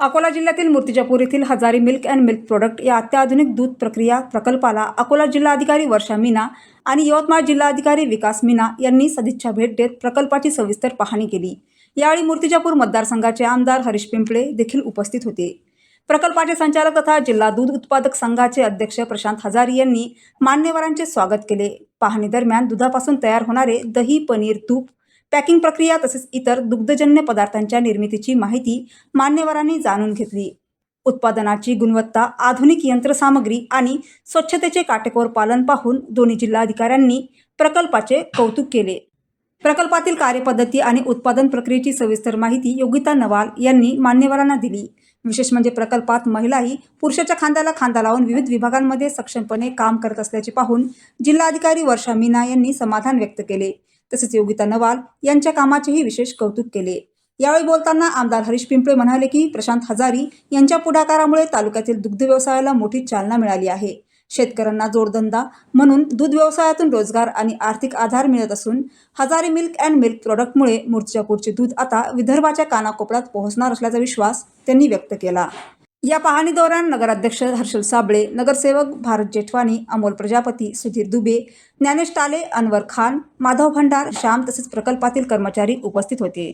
अकोला जिल्ह्यातील मूर्तिजापूर येथील हजारी मिल्क अँड मिल्क प्रोडक्ट या अत्याधुनिक दूध प्रक्रिया प्रकल्पाला अकोला जिल्हाधिकारी वर्षा मीना आणि यवतमाळ जिल्हाधिकारी विकास मीना यांनी सदिच्छा भेट देत प्रकल्पाची सविस्तर पाहणी केली। यावेळी मूर्तिजापूर मतदारसंघाचे आमदार हरीश पिंपळे देखील उपस्थित होते। प्रकल्पाचे संचालक तथा जिल्हा दूध उत्पादक संघाचे अध्यक्ष प्रशांत हजारी यांनी मान्यवरांचे स्वागत केले। पाहणी दरम्यान दुधापासून तयार होणारे दही, पनीर, तूप, पॅकिंग प्रक्रिया तसेच इतर दुग्धजन्य पदार्थांच्या निर्मितीची माहिती मान्यवरांनी जाणून घेतली। उत्पादनाची गुणवत्ता, आधुनिक यंत्रसामग्री आणि स्वच्छतेचे काटेकोर पालन पाहून दोन्ही जिल्हाधिकाऱ्यांनी प्रकल्पाचे कौतुक केले। प्रकल्पातील कार्यपद्धती आणि उत्पादन प्रक्रियेची सविस्तर माहिती योगिता नवाल यांनी मान्यवरांना दिली। विशेष म्हणजे प्रकल्पात महिलाही पुरुषाच्या खांद्याला खांदा लावून विविध विभागांमध्ये सक्षमपणे काम करत असल्याचे पाहून जिल्हाधिकारी वर्षा मीना यांनी समाधान व्यक्त केले। तसेच योगिता नवाल यांच्या कामाचेही विशेष कौतुक केले। यावेळी बोलताना आमदार हरीश पिंपळे म्हणाले की प्रशांत हजारी यांच्या पुढाकारामुळे तालुक्यातील दुग्ध व्यवसायाला मोठी चालना मिळाली आहे। शेतकऱ्यांना जोडधंदा म्हणून दूध व्यवसायातून रोजगार आणि आर्थिक आधार मिळत असून हजारी मिल्क अँड मिल्क प्रोडक्टमुळे मूर्तिजापूरचे दूध आता विदर्भाच्या कानाकोपऱ्यात पोहोचणार असल्याचा विश्वास त्यांनी व्यक्त केला। या पाहणी दौरान नगराध्यक्ष हर्षल साबळे, नगरसेवक भारत जेठवानी, अमोल प्रजापती, सुधीर दुबे, ज्ञानेश टाले, अनवर खान, माधव भंडार, श्याम तसेच प्रकल्पातील कर्मचारी उपस्थित होते।